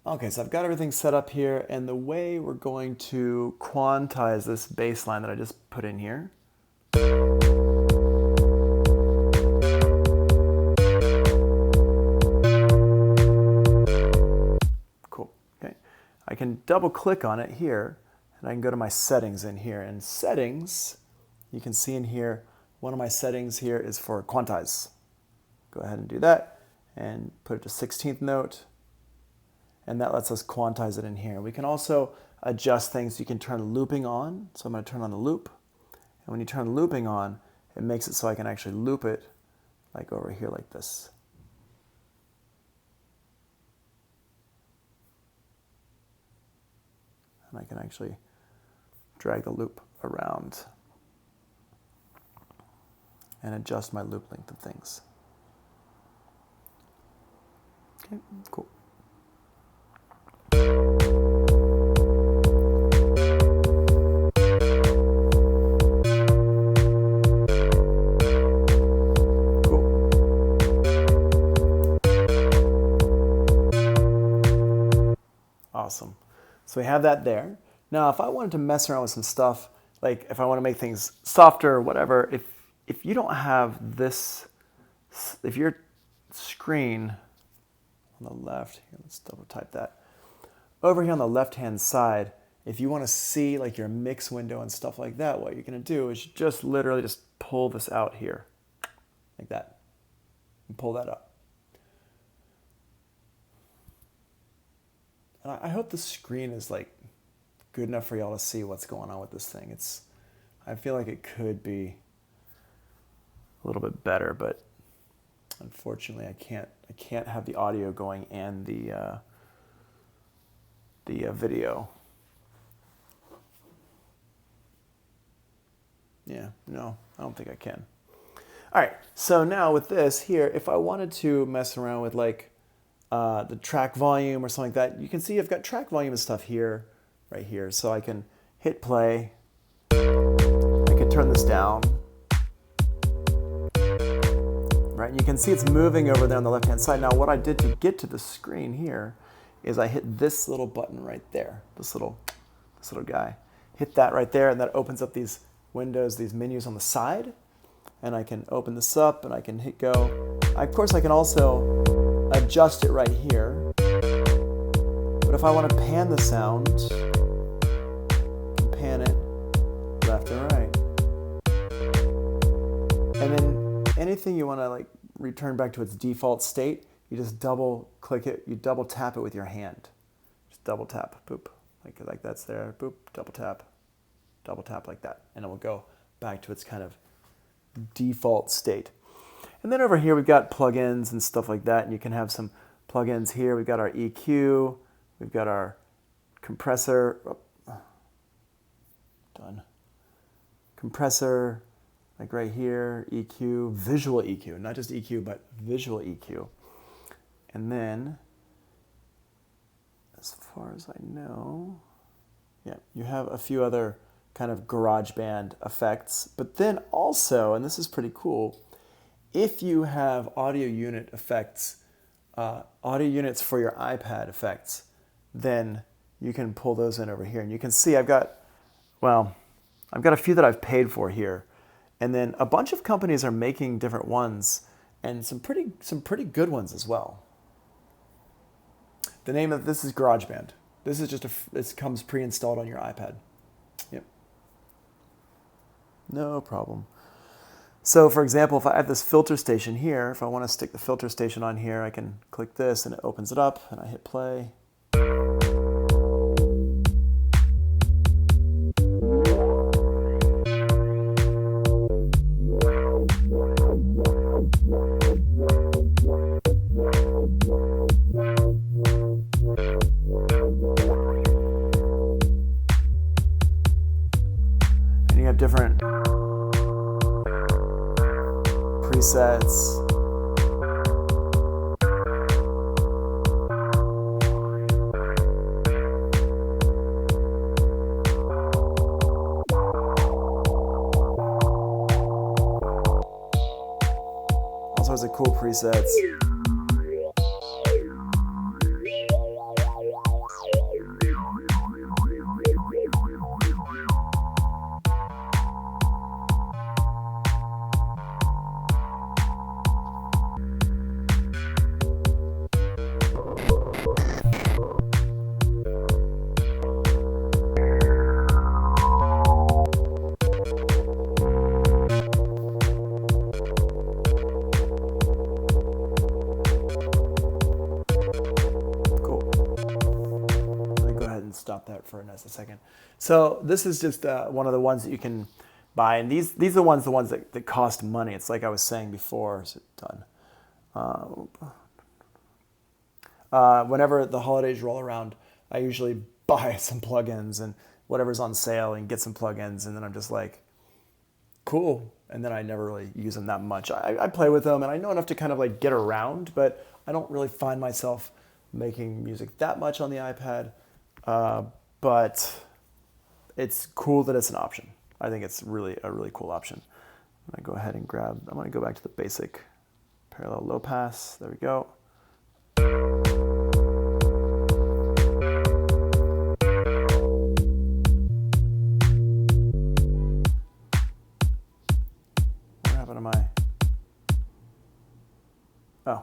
Okay, so I've got everything set up here, and the way we're going to quantize this baseline that I just put in here. Cool, okay. I can double click on it here, and I can go to my settings in here. And settings, you can see in here, one of my settings here is for quantize. Go ahead and do that, and put it to 16th note. And that lets us quantize it in here. We can also adjust things. You can turn looping on. So I'm going to turn on the loop. And when you turn looping on, it makes it so I can actually loop it like over here like this. And I can actually drag the loop around and adjust my loop length of things. Okay, cool. Awesome. So we have that there. Now, if I wanted to mess around with some stuff, like if I want to make things softer or whatever, if you don't have this, if your screen on the left, here, let's double type that. Over here on the left-hand side, if you want to see like your mix window and stuff like that, what you're going to do is just literally just pull this out here, like that, and pull that up. And I hope the screen is like good enough for y'all to see what's going on with this thing. I feel like it could be a little bit better, but unfortunately I can't have the audio going and the video. Yeah, no, I don't think I can. All right, so now with this here, if I wanted to mess around with like the track volume or something like that, you can see I've got track volume and stuff here, right here. So I can hit play. I can turn this down. Right, and you can see it's moving over there on the left-hand side. Now what I did to get to the screen here is I hit this little button right there, this little guy. Hit that right there, and that opens up these windows, these menus on the side. And I can open this up, and I can hit go. Of course, I can also adjust it right here. But if I want to pan the sound, I can pan it left and right. And then anything you want to like return back to its default state, you just double click it, you double tap it with your hand. Just double tap, boop, like that's there, boop, double tap like that. And it will go back to its kind of default state. And then over here we've got plugins and stuff like that, and you can have some plugins here. We've got our EQ, we've got our compressor, done. Compressor, like right here, EQ, visual EQ, not just EQ, but visual EQ. And then, as far as I know, yeah, you have a few other kind of GarageBand effects, but then also, and this is pretty cool, if you have audio unit effects, audio units for your iPad effects, then you can pull those in over here. And you can see I've got a few that I've paid for here. And then a bunch of companies are making different ones, and some pretty good ones as well. The name of this is GarageBand. This is just this comes pre-installed on your iPad. Yep. No problem. So for example, if I have this filter station here, if I want to stick the filter station on here, I can click this and it opens it up, and I hit play. And you have different presets. All sorts of cool presets. stop that for a second. So this is just one of the ones that you can buy, and these are the ones that cost money. It's like I was saying before. Is it done? Whenever the holidays roll around, I usually buy some plugins and whatever's on sale and get some plugins, and then I'm just like, cool. And then I never really use them that much. I play with them and I know enough to kind of like get around, but I don't really find myself making music that much on the iPad. But it's cool that it's an option. I think it's really a really cool option. I'm gonna go ahead and I'm gonna go back to the basic parallel low pass. There we go. Oh,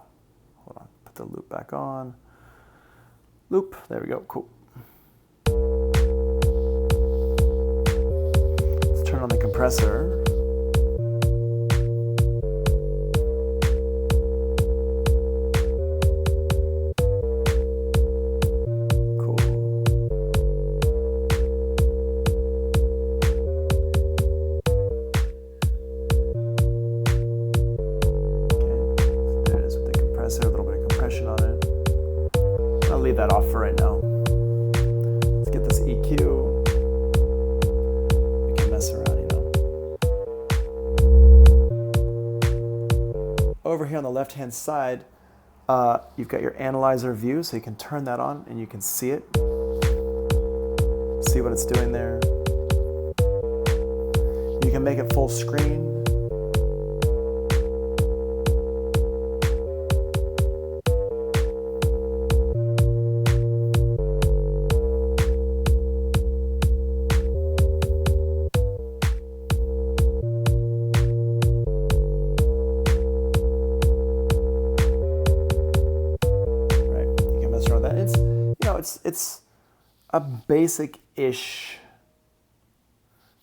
hold on. Put the loop back on. Loop. There we go. Cool. Let's turn on the compressor. Cool. A little bit of compression on it. I'll leave that off for right now. Let's get this EQ. We can mess around, Over here on the left-hand side, you've got your analyzer view, so you can turn that on and you can see it. See what it's doing there. You can make it full screen. It's a basic-ish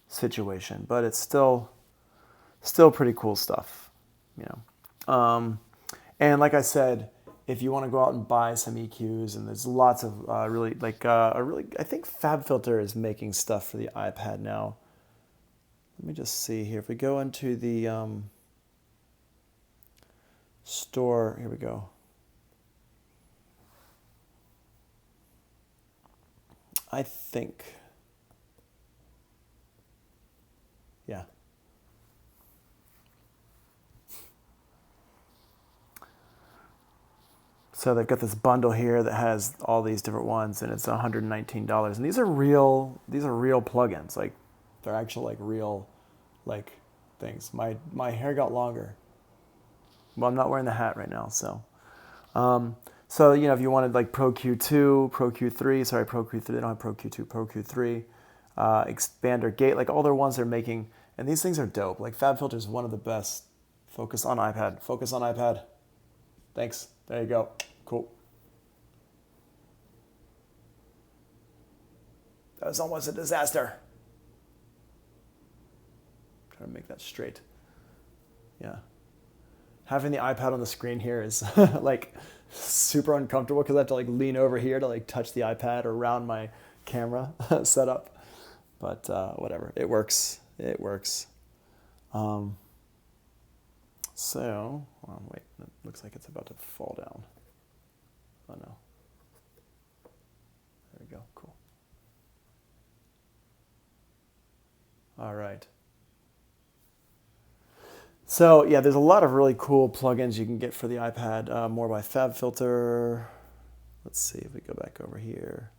situation, but it's still pretty cool stuff, And like I said, if you want to go out and buy some EQs, and there's lots of I think FabFilter is making stuff for the iPad now. Let me just see here. If we go into the store, here we go. I think, yeah. So they've got this bundle here that has all these different ones, and it's $119. And these are real plugins. Like, they're actual like real like things. My hair got longer. Well, I'm not wearing the hat right now, so. So, if you wanted like Pro Q2, Pro Q3, they don't have Pro Q2, Pro Q3, expander gate, like all their ones they're making, and these things are dope. Like FabFilter is one of the best. Focus on iPad. Thanks. There you go. Cool. That was almost a disaster. Trying to make that straight. Yeah. Having the iPad on the screen here is like super uncomfortable because I have to like lean over here to like touch the iPad around my camera setup. But whatever, it works. So, wait, it looks like it's about to fall down. Oh no. There we go, cool. All right. So yeah, there's a lot of really cool plugins you can get for the iPad. More by FabFilter. Let's see if we go back over here.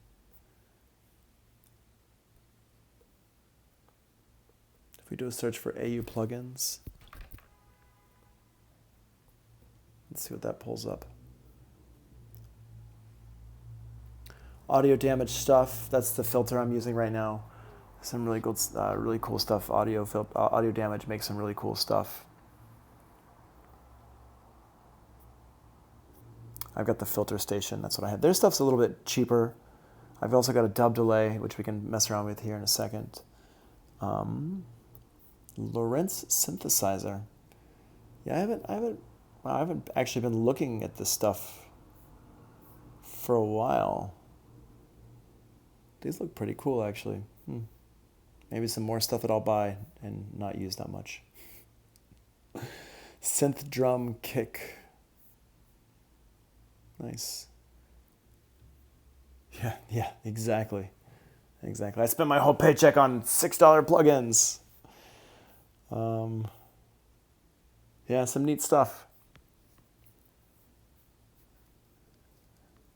If we do a search for AU plugins, let's see what that pulls up. Audio damage stuff. That's the filter I'm using right now. Some really good, really cool stuff. Audio damage makes some really cool stuff. I've got the filter station. That's what I have. Their stuff's a little bit cheaper. I've also got a dub delay, which we can mess around with here in a second. Lorentz synthesizer. Yeah, I haven't actually been looking at this stuff for a while. These look pretty cool, actually. Maybe some more stuff that I'll buy and not use that much. Synth drum kick. Nice. Yeah, exactly. I spent my whole paycheck on $6 plugins. Yeah, some neat stuff.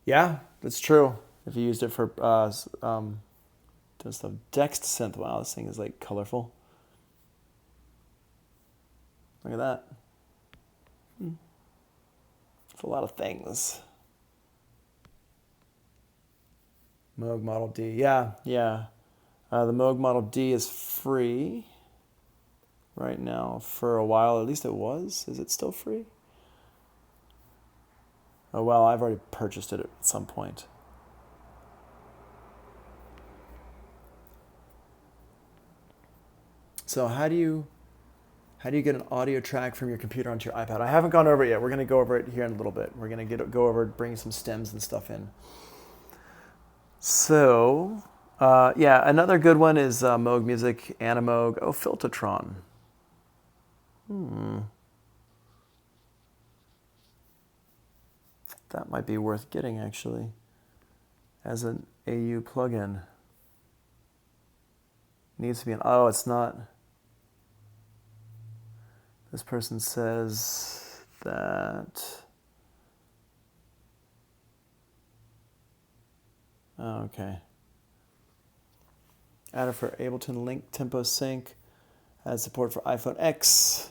Yeah, that's true. If you used it for doing stuff. Dext synth. Wow, this thing is like colorful. Look at that. It's a lot of things. Moog Model D. Yeah. The Moog Model D is free right now for a while. At least it was. Is it still free? Oh, well, I've already purchased it at some point. So how do you get an audio track from your computer onto your iPad? I haven't gone over it yet. We're going to go over it here in a little bit. We're going to go over bringing some stems and stuff in. So, yeah, another good one is Moog Music, Animoog. Oh, Filtatron. That might be worth getting, actually, as an AU plugin. Needs to be oh, it's not. This person says that. Oh, okay. Added for Ableton Link Tempo Sync. Add support for iPhone X.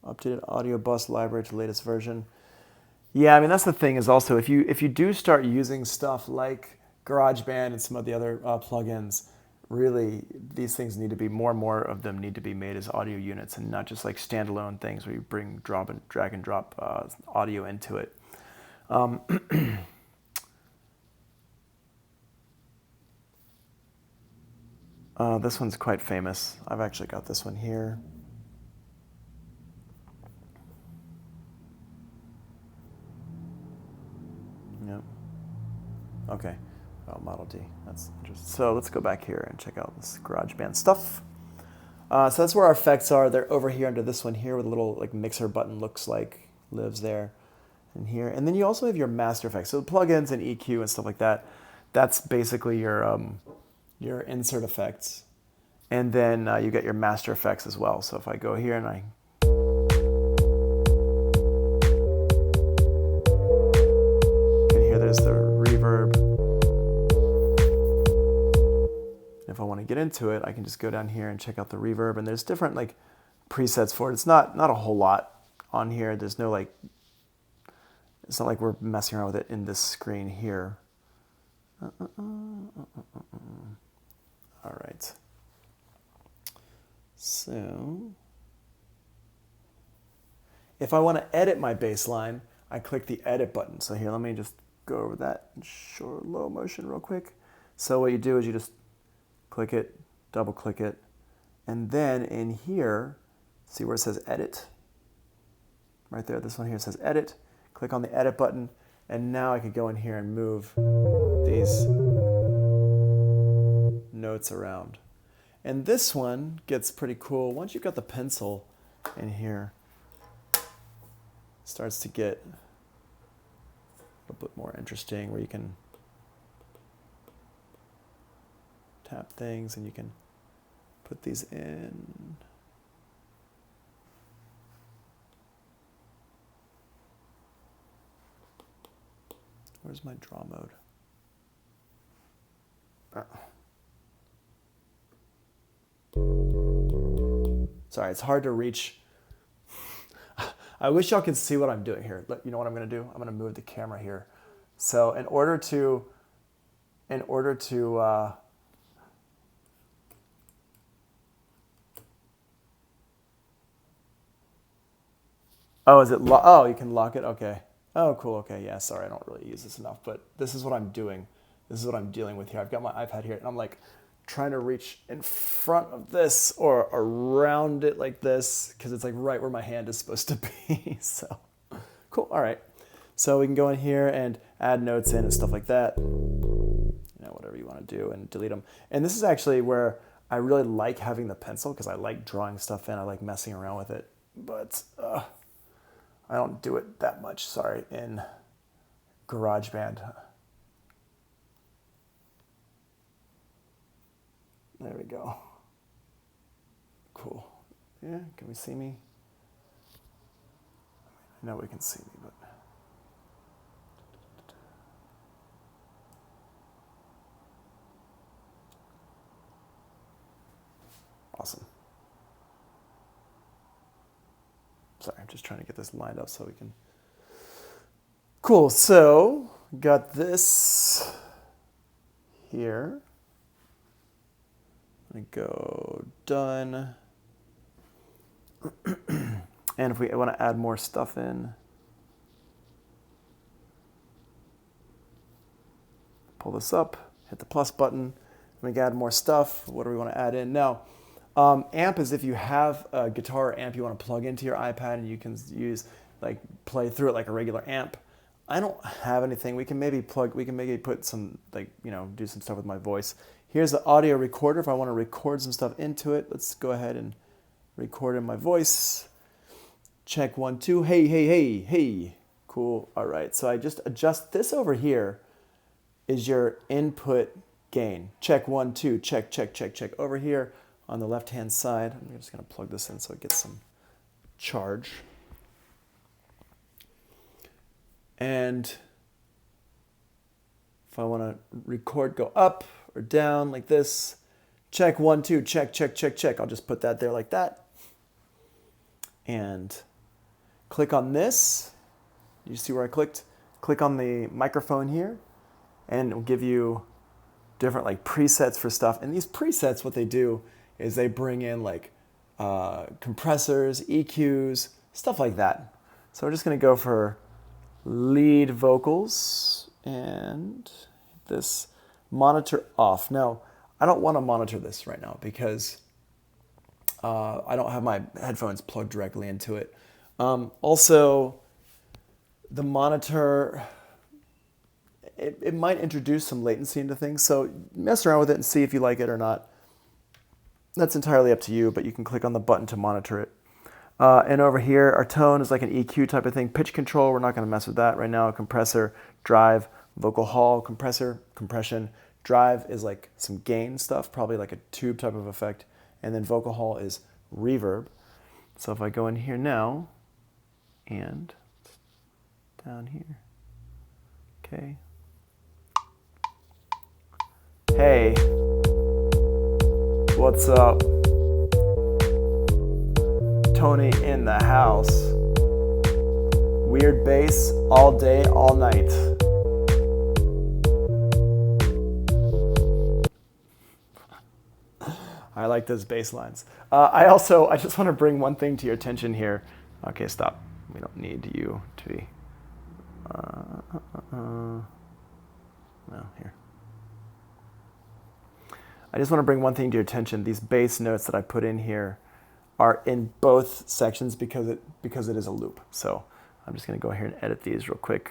Updated audio bus library to latest version. Yeah, I mean, that's the thing is also if you do start using stuff like GarageBand and some of the other plugins, really these things need to be more and more of them need to be made as audio units and not just like standalone things where you bring drag and drop audio into it. This one's quite famous. I've actually got this one here. Yep. Okay. Oh, Model D. That's interesting. So let's go back here and check out this GarageBand stuff. So that's where our effects are. They're over here under this one here where the little like mixer button lives there and here. And then you also have your master effects. So the plugins and EQ and stuff like that. That's basically your insert effects. And then you get your master effects as well. So if I go here and I can hear there's the reverb. If I want to get into it, I can just go down here and check out the reverb. And there's different like presets for it. It's not a whole lot on here. There's no like, it's not like we're messing around with it in this screen here. All right. So if I want to edit my bass line, I click the edit button. So here, let me just go over that in short low motion real quick. So what you do is you just click it, double click it, and then in here, see where it says edit? Right there, this one here says edit. Click on the edit button, and now I could go in here and move these notes around. And this one gets pretty cool. Once you've got the pencil in here, it starts to get a bit more interesting where you can tap things and you can put these in. Where's my draw mode? Sorry, it's hard to reach. I wish y'all could see what I'm doing here. You know what I'm going to do? I'm going to move the camera here. So in order to oh, is it oh, you can lock it? Okay. Oh, cool. Okay. Yeah, sorry. I don't really use this enough, but this is what I'm doing. This is what I'm dealing with here. I've got my iPad here and I'm like trying to reach in front of this or around it like this because it's like right where my hand is supposed to be. So cool. All right. So we can go in here and add notes in and stuff like that. You know, want to do and delete them. And this is actually where I really like having the pencil because I like drawing stuff in. I like messing around with it. But I don't do it that much, sorry, in GarageBand. There we go. Cool. Yeah, can we see me? I know we can see me, but... Awesome. Sorry, I'm just trying to get this lined up so we can... Cool, so got this here. I'm gonna go done. And if we want to add more stuff in, pull this up, hit the plus button, and we can add more stuff. What do we want to add in? Now, amp is if you have a guitar or amp you want to plug into your iPad and you can use, like, play through it like a regular amp. I don't have anything. We can maybe put some, like, you know, do some stuff with my voice. Here's the audio recorder. If I want to record some stuff into it, let's go ahead and record in my voice. Check 1, 2. Hey, hey, hey, hey. Cool. All right. So I just adjust this over here is your input gain. Check 1, 2. Check, check, check, check. Over here on the left-hand side, I'm just going to plug this in so it gets some charge. And if I want to record, go up or down like this. Check 1, 2. Check, check, check, check. I'll just put that there like that. And click on this. You see where I clicked? Click on the microphone here, and it will give you different, like, presets for stuff. And these presets, what they do is they bring in, like, compressors, EQs, stuff like that. So we're just going to go for lead vocals and this monitor off. Now, I don't want to monitor this right now because I don't have my headphones plugged directly into it. Also, the monitor, it might introduce some latency into things, so mess around with it and see if you like it or not. That's entirely up to you, but you can click on the button to monitor it. And over here, our tone is like an EQ type of thing. Pitch control, we're not going to mess with that right now. Compressor, drive, vocal hall, compressor, compression. Drive is like some gain stuff, probably like a tube type of effect. And then vocal hall is reverb. So if I go in here now, and down here, okay. Hey, what's up? Tony in the house. Weird bass all day, all night. I like those bass lines. I just want to bring one thing to your attention here. Okay, stop. We don't need you to be. No, here. I just want to bring one thing to your attention. These bass notes that I put in here are in both sections because it is a loop. So I'm just going to go here and edit these real quick.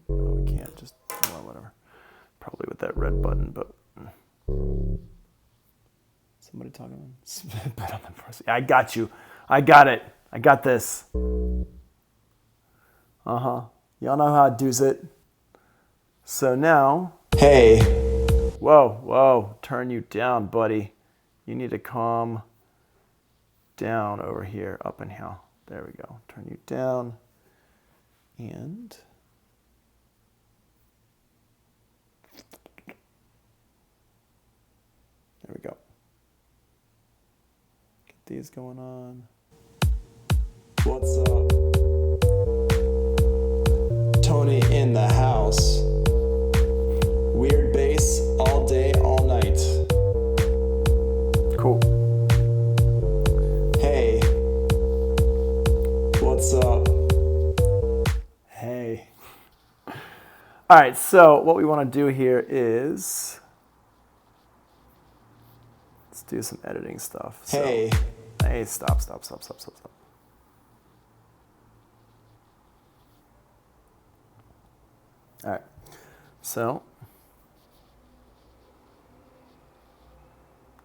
We can't just, well, whatever. Probably with that red button, but somebody talking about bet on the press. I got you. I got it. I got this. Y'all know how to do it. So now, hey. Whoa, turn you down, buddy. You need to calm down over here, up and here. There we go. Turn you down. And there we go. Get these going on. What's up? Tony in the house. Weird bass all day, all night. Cool. Hey. What's up? Hey. All right, so what we want to do here is let's do some editing stuff. Hey. Hey, stop. All right. So,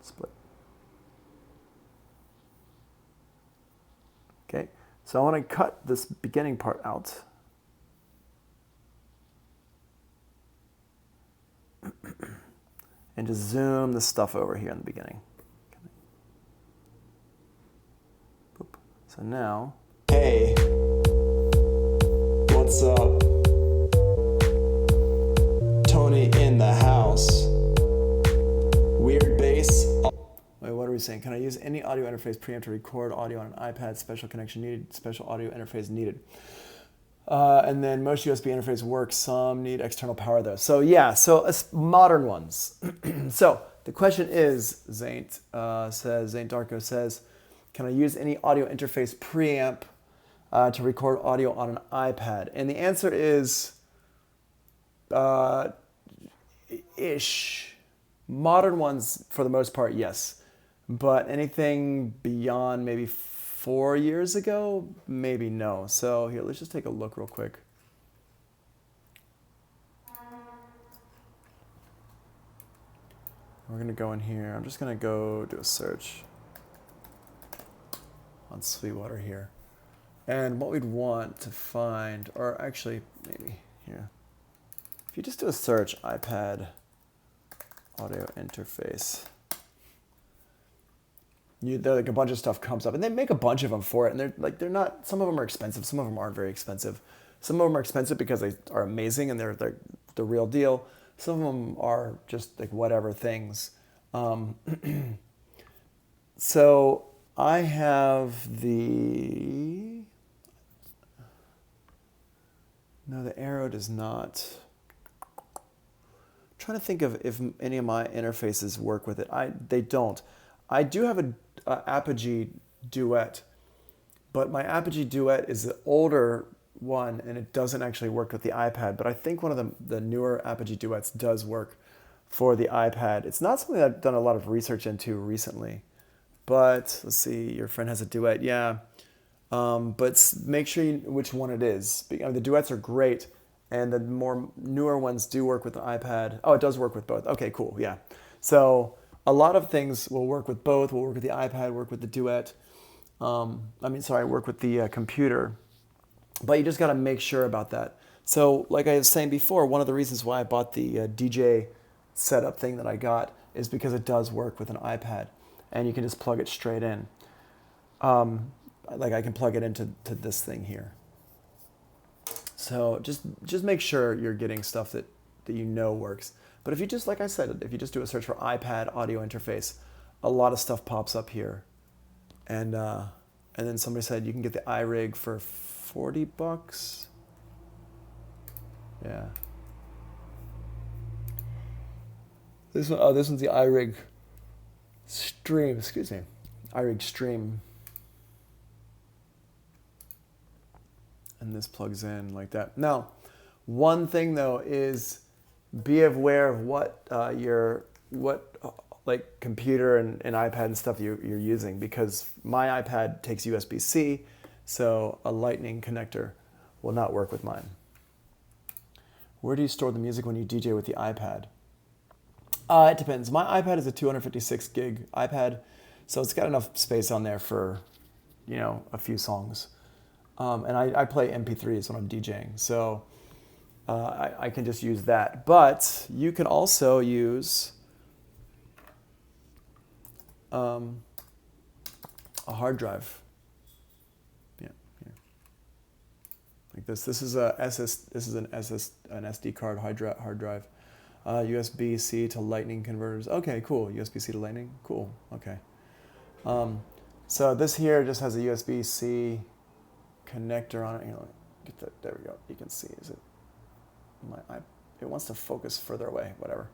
split. Okay. So I want to cut this beginning part out. And just zoom the stuff over here in the beginning. Boop. So now, hey, what's up? Tony in the house. Weird bass. Wait, what are we saying? Can I use any audio interface preamp to record audio on an iPad? Special connection needed. Special audio interface needed. And then most USB interface work. Some need external power though. So yeah, so modern ones. So the question is, Zaint Darko says, can I use any audio interface preamp to record audio on an iPad? And the answer is ish. Modern ones, for the most part, yes. But anything beyond maybe 4 years ago, maybe no. So here, let's just take a look real quick. We're gonna go in here. I'm just gonna go do a search on Sweetwater here. And what we'd want to find, or actually maybe here. If you just do a search, iPad audio interface, like a bunch of stuff comes up, and they make a bunch of them for it, and they're not. Some of them are expensive, some of them aren't very expensive. Some of them are expensive because they are amazing and they're the real deal. Some of them are just like whatever things. So I have the arrow does not. I'm trying to think of if any of my interfaces work with it. They don't. I do have a Apogee Duet, but my Apogee Duet is the older one and it doesn't actually work with the iPad, but I think one of the newer Apogee Duets does work for the iPad. It's not something I've done a lot of research into recently, but let's see, your friend has a Duet, yeah. But make sure which one it is. The Duets are great, and the more newer ones do work with the iPad. Oh, it does work with both. Okay, cool, yeah. So a lot of things will work with both. Will work with the iPad, work with the Duet. Work with the computer. But you just got to make sure about that. So like I was saying before, one of the reasons why I bought the DJ setup thing that I got is because it does work with an iPad. And you can just plug it straight in. Like I can plug it into this thing here. So just make sure you're getting stuff that you know works. But if you just, like I said, if you just do a search for iPad audio interface, a lot of stuff pops up here. And then somebody said you can get the iRig for $40. Yeah. This one's the iRig Stream, excuse me. iRig Stream. And this plugs in like that. Now, one thing though is be aware of what computer and iPad and stuff you're using, because my iPad takes USB-C, so a lightning connector will not work with mine. Where do you store the music when you DJ with the iPad? It depends. My iPad is a 256 gig iPad, so it's got enough space on there for, a few songs. And I play MP3s when I'm DJing, so I can just use that. But you can also use a hard drive. Yeah, here. Like this. This is an SD card hard drive. USB-C to Lightning converters. Okay, cool. USB-C to Lightning. Cool. Okay. So this here just has a USB-C connector on it. Get that. There we go. You can see. Is it? It wants to focus further away. Whatever.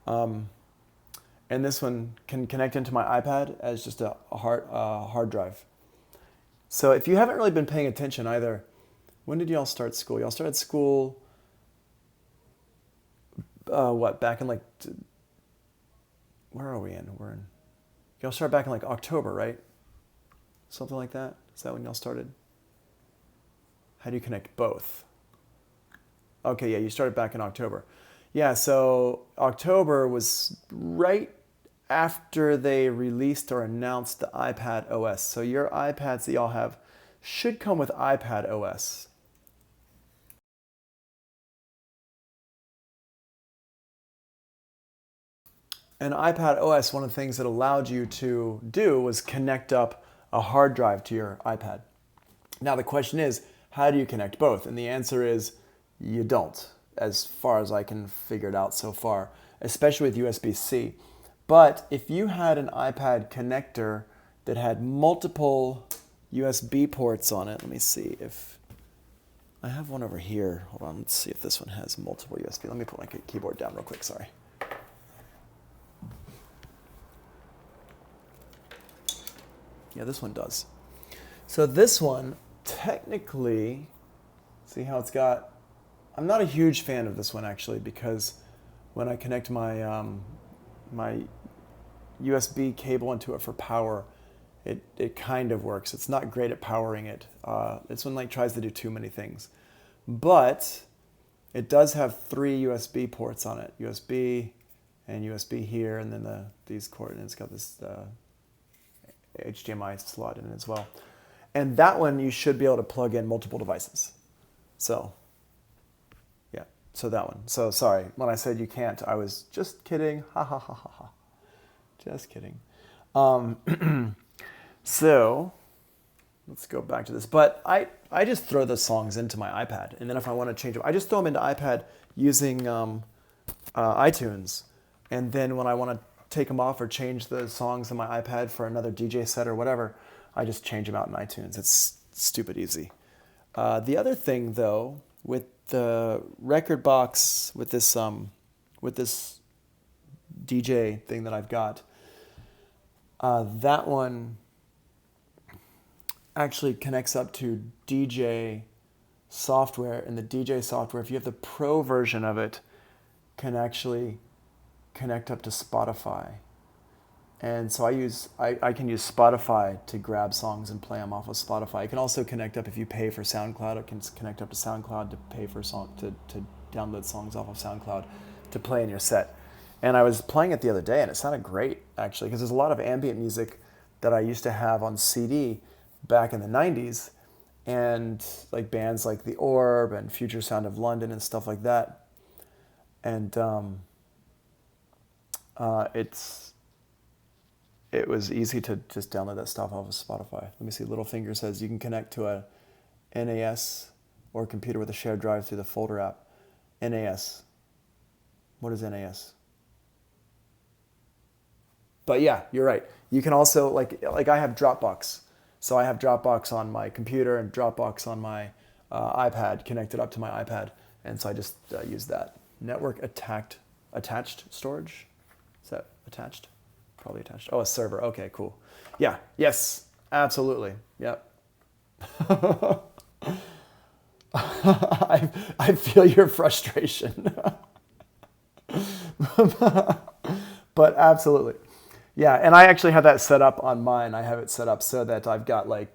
And this one can connect into my iPad as just a hard drive. So if you haven't really been paying attention either, when did y'all start school? Y'all started school. Back in where are we in? Y'all started back in October, right? something like that? Is that when y'all started? How do you connect both? Okay, yeah, you started back in October. Yeah, so October was right after they released or announced the iPad OS. So your iPads that y'all have should come with iPad OS. And iPad OS, one of the things that allowed you to do was connect up a hard drive to your iPad. Now the question is, how do you connect both? And the answer is, you don't, as far as I can figure it out so far, especially with USB-C. But if you had an iPad connector that had multiple USB ports on it, let me see if I have one over here. Hold on, let's see if this one has multiple USB. Let me put my keyboard down real quick, sorry. Yeah, this one does. So this one, technically, see how it's got, I'm not a huge fan of this one actually, because when I connect my my USB cable into it for power, it kind of works. It's not great at powering it. This one like tries to do too many things. But it does have 3 USB ports on it. USB and USB here, and then these coordinates. It's got this HDMI slot in it as well. And that one you should be able to plug in multiple devices. So, yeah, so that one. So sorry, when I said you can't, I was just kidding. Ha ha ha ha ha. Just kidding. So, let's go back to this. But I just throw the songs into my iPad. And then if I want to change them, I just throw them into iPad using iTunes. And then when I want to take them off or change the songs on my iPad for another DJ set or whatever, I just change them out in iTunes. It's stupid easy. The other thing, though, with the record box, with this DJ thing that I've got, that one actually connects up to DJ software, and the DJ software, if you have the pro version of it, can actually connect up to Spotify. And so I can use Spotify to grab songs and play them off of Spotify. It can also connect up, if you pay for SoundCloud, it can connect up to SoundCloud to pay for to download songs off of SoundCloud to play in your set. And I was playing it the other day, and it sounded great, actually, because there's a lot of ambient music that I used to have on CD back in the 90s, and like bands like The Orb and Future Sound of London and stuff like that. And it was easy to just download that stuff off of Spotify. Let me see, Littlefinger says you can connect to a NAS or a computer with a shared drive through the Folder app. NAS. What is NAS? But yeah, you're right. You can also, like I have Dropbox. So I have Dropbox on my computer and Dropbox on my iPad, connected up to my iPad. And so I just use that. Network attached storage? Is that attached? Probably attached. Oh, a server. Okay, cool. Yeah, yes, absolutely. Yep. I feel your frustration. But absolutely. Yeah, and I actually have that set up on mine. I have it set up so that I've got like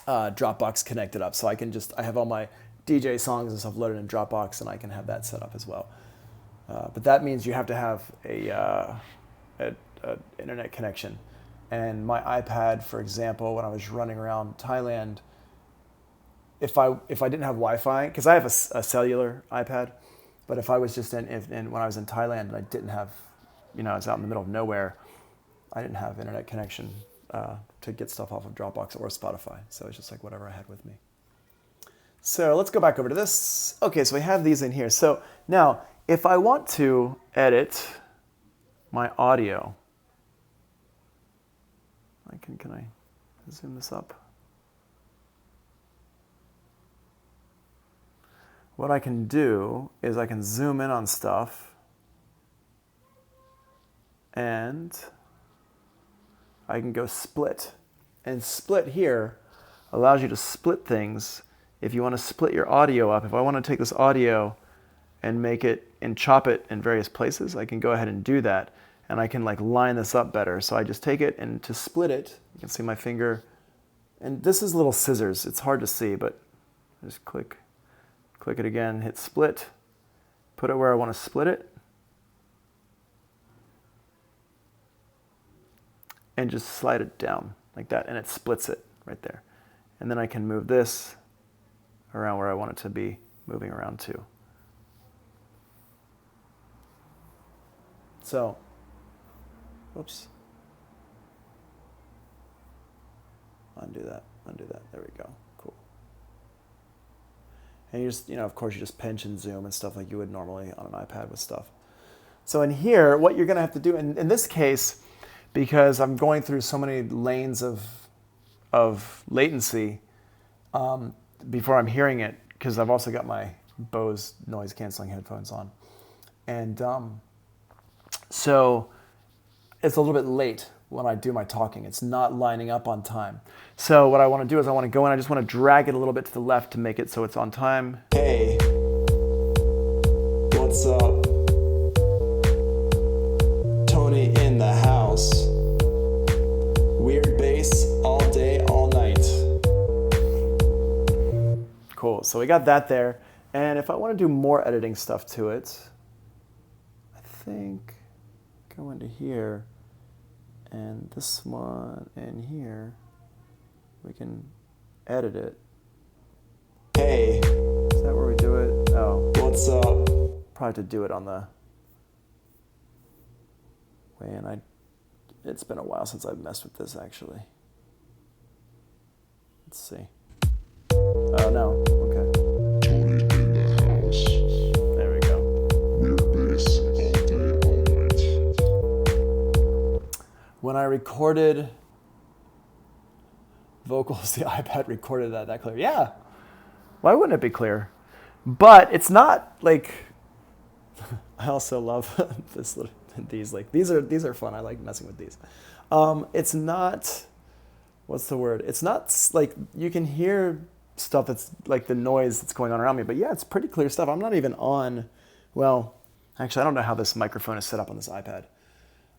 Dropbox connected up. So I have all my DJ songs and stuff loaded in Dropbox, and I can have that set up as well. But that means you have to have a internet connection. And my iPad, for example, when I was running around Thailand, if I didn't have Wi-Fi, because I have a cellular iPad, but if I was just when I was in Thailand and I didn't have, I was out in the middle of nowhere, I didn't have internet connection to get stuff off of Dropbox or Spotify. So it's just like whatever I had with me. So let's go back over to this. Okay, so we have these in here. So now, if I want to edit my audio, can I zoom this up? What I can do is I can zoom in on stuff, and I can go split. And split here allows you to split things. If you want to split your audio up, if I want to take this audio and make it and chop it in various places, I can go ahead and do that. and I can like line this up better. So I just take it, and to split it, you can see my finger, and this is little scissors. It's hard to see, but just click it again, hit split, put it where I want to split it, and just slide it down like that, and it splits it right there. And then I can move this around where I want it to be moving around to. So, oops. Undo that, there we go, cool. And you just, of course you just pinch and zoom and stuff like you would normally on an iPad with stuff. So in here, what you're gonna have to do, in this case, because I'm going through so many lanes of latency before I'm hearing it, because I've also got my Bose noise canceling headphones on. And so it's a little bit late when I do my talking. It's not lining up on time. So what I want to do is I want to go in, I just want to drag it a little bit to the left to make it so it's on time. Hey, what's up? Tony in the house. Weird bass all day, all night. Cool, so we got that there. And if I want to do more editing stuff to it, I think go into here, and this one in here, we can edit it. Hey. Is that where we do it? Oh. What's up? Probably to do it on the way, and it's been a while since I've messed with this actually. Let's see. Oh no, okay. Tony in the house. There we go. Weird bass all day, all night. When I recorded vocals, the iPad recorded that clear. Yeah, why wouldn't it be clear? But it's not like, I also love these are fun. I like messing with these. It's not, what's the word? It's not like, you can hear stuff that's like the noise that's going on around me, but yeah, it's pretty clear stuff. I'm not even on, well, actually, I don't know how this microphone is set up on this iPad.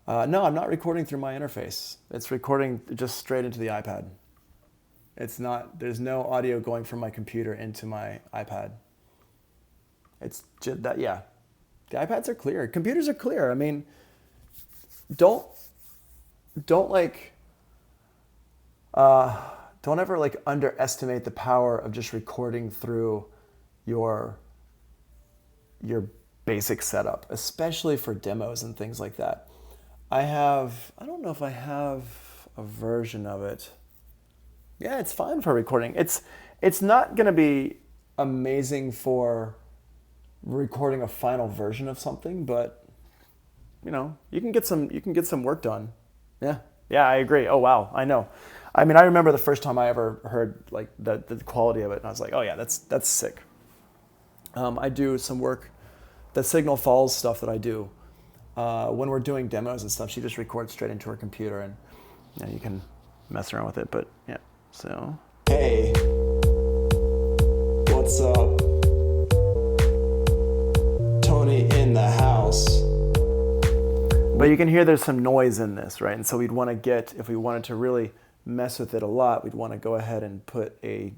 No, I'm not recording through my interface. It's recording just straight into the iPad. It's not, there's no audio going from my computer into my iPad. It's just that, yeah. The iPads are clear. Computers are clear. I mean, don't ever like underestimate the power of just recording through your basic setup, especially for demos and things like that. I don't know if I have a version of it. Yeah, it's fine for recording. It's not going to be amazing for recording a final version of something, but you can get some work done. Yeah, I agree. Oh wow, I know. I mean, I remember the first time I ever heard like the quality of it, and I was like, oh yeah, that's sick. I do some work, the Signal Falls stuff that I do when we're doing demos and stuff. She just records straight into her computer, and you can mess around with it. But yeah, so hey, what's up? Tony in the house. But you can hear there's some noise in this, right? And so we'd want to get, if we wanted to really mess with it a lot, we'd want to go ahead and put a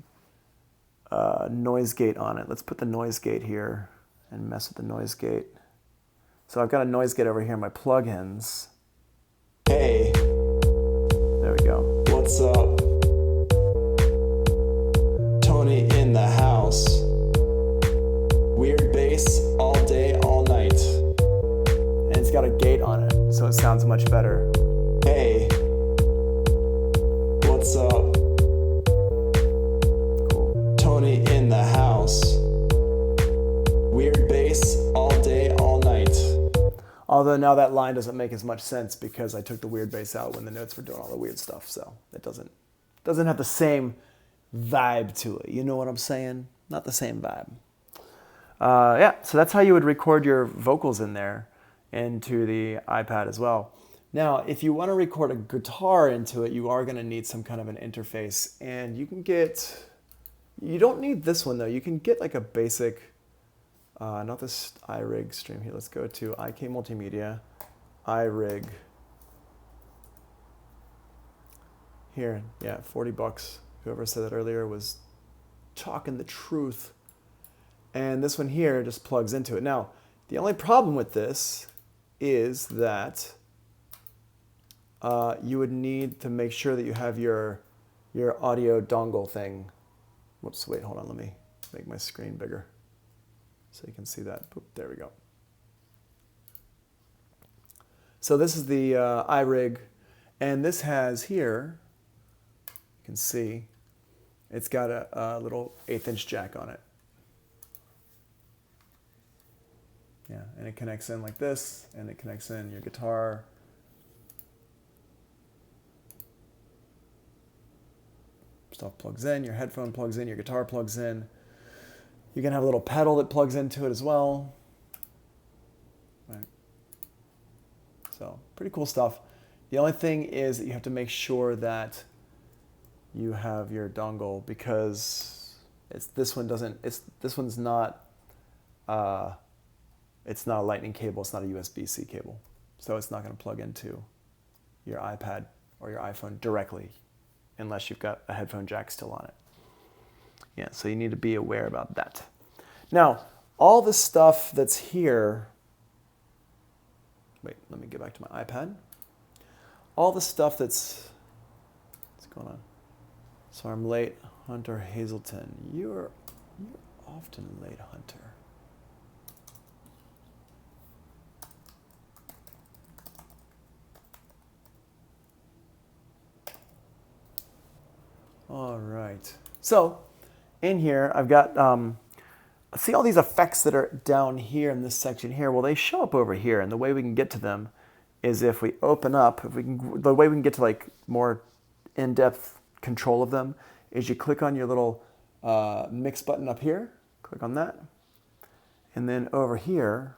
noise gate on it. Let's put the noise gate here and mess with the noise gate. So I've got a noise gate over here in my plugins. Hey. There we go. What's up? Tony in the house. Weird bass all day, all night. And it's got a gate on it, so it sounds much better. Hey, what's up? Cool. Tony in the house. Weird bass all day, all night. Although now that line doesn't make as much sense because I took the weird bass out when the notes were doing all the weird stuff, so it doesn't have the same vibe to it. You know what I'm saying? Not the same vibe. Yeah, so that's how you would record your vocals in there into the iPad as well. Now, if you want to record a guitar into it, you are going to need some kind of an interface, and you don't need this one though. You can get like a basic, not this iRig stream here. Let's go to IK Multimedia, iRig. Here, yeah, 40 bucks. Whoever said that earlier was talking the truth. And this one here just plugs into it. Now, the only problem with this is that you would need to make sure that you have your audio dongle thing. Whoops, wait, hold on, let me make my screen bigger so you can see that. Boop, there we go. So this is the iRig, and this has here, you can see, it's got a little 1/8" jack on it. Yeah, and it connects in like this, and it connects in your guitar. Stuff plugs in, your headphone plugs in, your guitar plugs in. You can have a little pedal that plugs into it as well. Right. So, pretty cool stuff. The only thing is that you have to make sure that you have your dongle, because this one's not it's not a lightning cable, it's not a USB-C cable. So it's not going to plug into your iPad or your iPhone directly unless you've got a headphone jack still on it. Yeah, so you need to be aware about that. Now, all the stuff that's here, wait, let me get back to my iPad. All the stuff what's going on? So I'm late, Hunter Hazelton. You're often late, Hunter. All right. So in here, I've got, see all these effects that are down here in this section here? Well, they show up over here, and the way we can get to them is if we open up, the way we can get to like more in-depth control of them is you click on your little mix button up here, click on that, and then over here,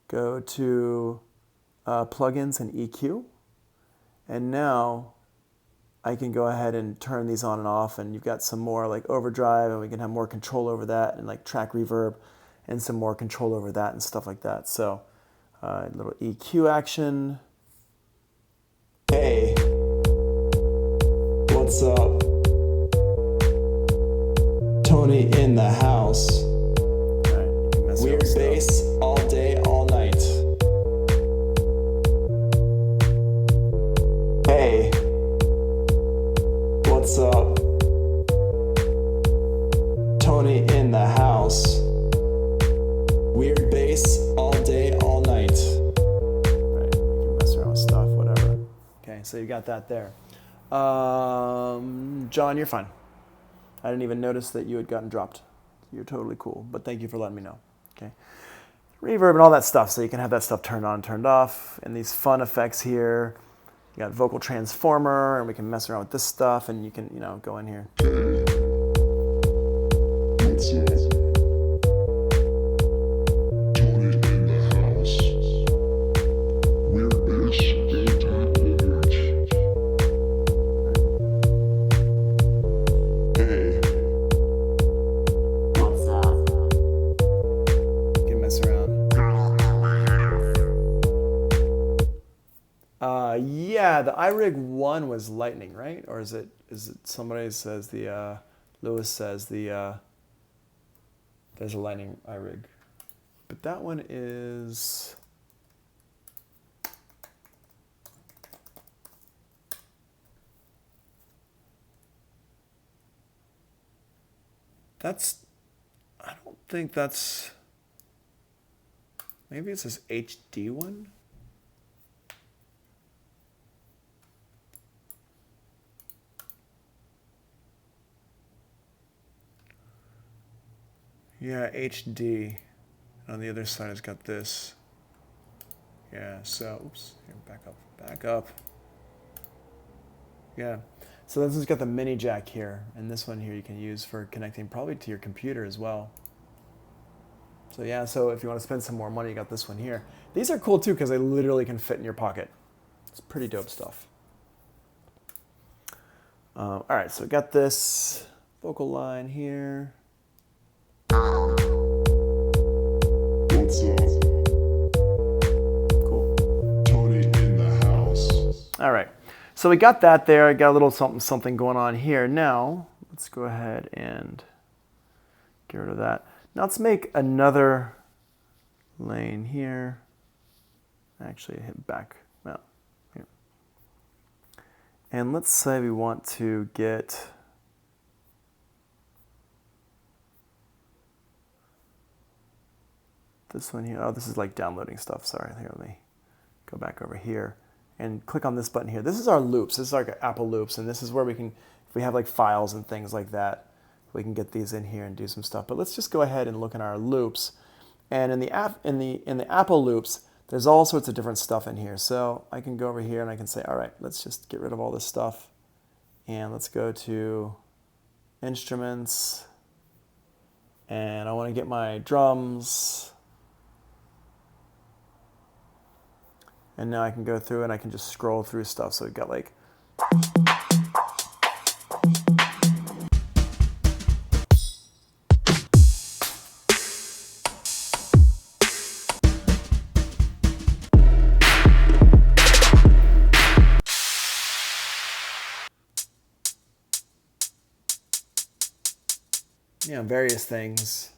go to plugins and EQ, and now I can go ahead and turn these on and off, and you've got some more like overdrive, and we can have more control over that, and like track reverb and some more control over that and stuff like that. So little EQ action. Hey, what's up? Tony in the house. Right, weird bass all day, all night. Hey, what's up? Tony in the house. Weird bass all day, all night. Right, you can mess around with stuff, whatever. Okay, so you got that there. John, you're fine. I didn't even notice that you had gotten dropped. You're totally cool, but thank you for letting me know. Okay, reverb and all that stuff, so you can have that stuff turned on, turned off, and these fun effects here. You got vocal transformer, and we can mess around with this stuff, and you can, go in here. Yeah, the iRig 1 was lightning, right? Or is it somebody says Lewis says there's a lightning iRig. But that one is, I don't think that's, maybe it's this HD one? Yeah, HD. On the other side, it's got this. Yeah, so, oops, here, back up. Yeah, so this one's got the mini jack here, and this one here you can use for connecting probably to your computer as well. So yeah, so if you want to spend some more money, you got this one here. These are cool too, because they literally can fit in your pocket. It's pretty dope stuff. All right, so we got this vocal line here. Cool. All right. So we got that there. I got a little something going on here. Now, let's go ahead and get rid of that. Now let's make another lane here. Actually, hit back. Well, here. And let's say we want to get this one here. Oh, this is like downloading stuff. Sorry. Here, let me go back over here and click on this button here. This is our loops. This is our Apple loops, and this is where we can, if we have like files and things like that, we can get these in here and do some stuff. But let's just go ahead and look in our loops. And in the Apple loops, there's all sorts of different stuff in here. So I can go over here and I can say, all right, let's just get rid of all this stuff. And let's go to instruments. And I want to get my drums. And now I can go through and I can just scroll through stuff. So we've got like, various things.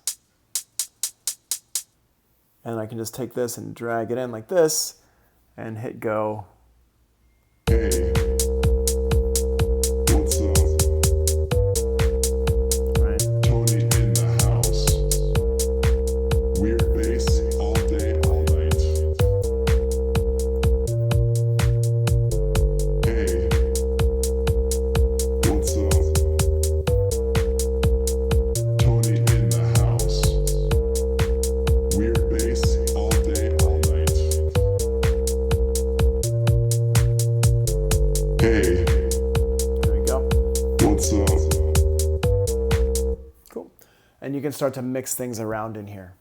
And I can just take this and drag it in like this and hit go. Hey, what's up? Right. Tony in the house. Weird bass all day, all night. Hey, what's up? Tony in the house. Weird bass all day, all night. Hey, There we go. what's up? Cool. And you can start to mix things around in here.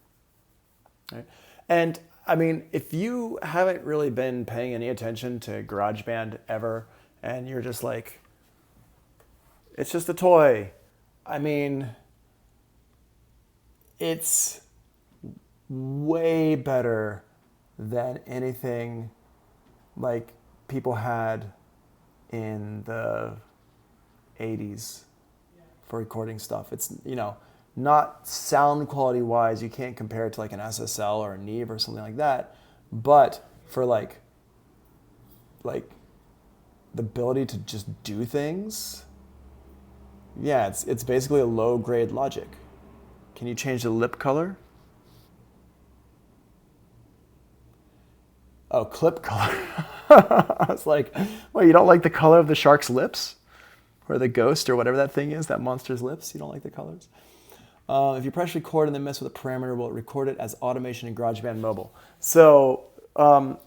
Right? And I mean, if you haven't really been paying any attention to GarageBand ever, and you're just like, it's just a toy. I mean, it's way better than anything like people had in the 80s for recording stuff. It's, not sound quality wise, you can't compare it to like an SSL or a Neve or something like that, but for like the ability to just do things, yeah, it's basically a low grade Logic. Can you change the lip color? Oh, clip color. I was like, well, you don't like the color of the shark's lips? Or the ghost or whatever that thing is, that monster's lips? You don't like the colors? If you press record and then mess with a parameter, will it record it as automation in GarageBand Mobile? So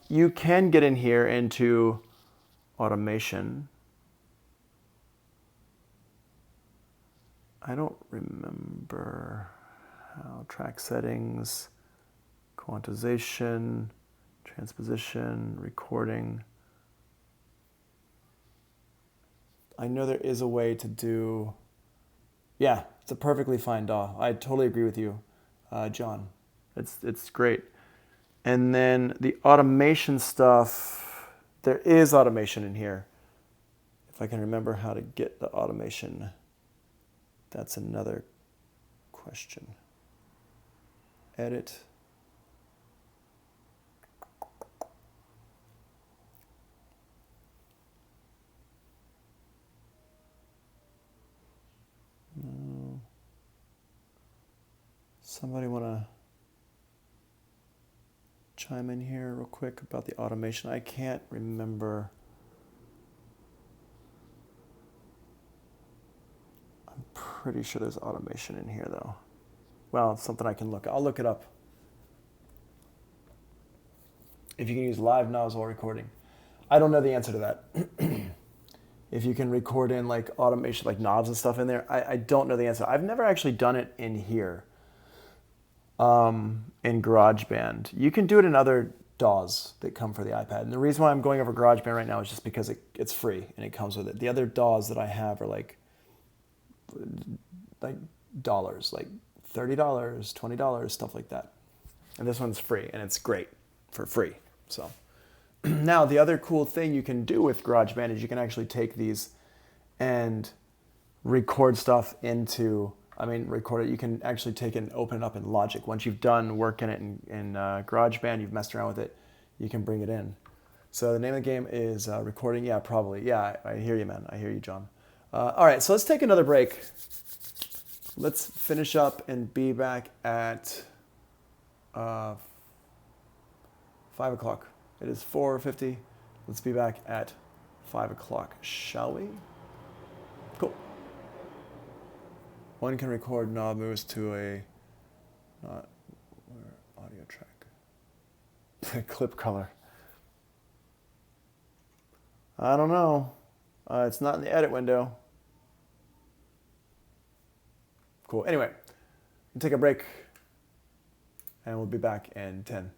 you can get in here into automation. I don't remember how track settings, quantization, transposition, recording. I know there is a way to do, yeah, it's a perfectly fine DAW. I totally agree with you, John. It's great. And then the automation stuff, there is automation in here. If I can remember how to get the automation, that's another question. Edit. No. Somebody want to chime in here real quick about the automation? I can't remember. I'm pretty sure there's automation in here though. Well, it's something I can look. I'll look it up. If you can use live knobs while recording. I don't know the answer to that. If you can record in like automation, like knobs and stuff in there, I don't know the answer. I've never actually done it in here, in GarageBand. You can do it in other DAWs that come for the iPad. And the reason why I'm going over GarageBand right now is just because it's free and it comes with it. The other DAWs that I have are like dollars, like $30, $20, stuff like that. And this one's free and it's great for free. So Now, the other cool thing you can do with GarageBand is you can actually take these and record stuff into, record it. You can actually take it and open it up in Logic. Once you've done work in it in GarageBand, you've messed around with it, you can bring it in. So the name of the game is recording. Yeah, probably. Yeah, I hear you, man. I hear you, John. All right, so let's take another break. Let's finish up and be back at 5 o'clock. It is 4:50. Let's be back at 5 o'clock, shall we? Cool. One can record knob moves to a not audio track. Clip color. I don't know. It's not in the edit window. Cool. Anyway, we'll take a break and we'll be back in 10.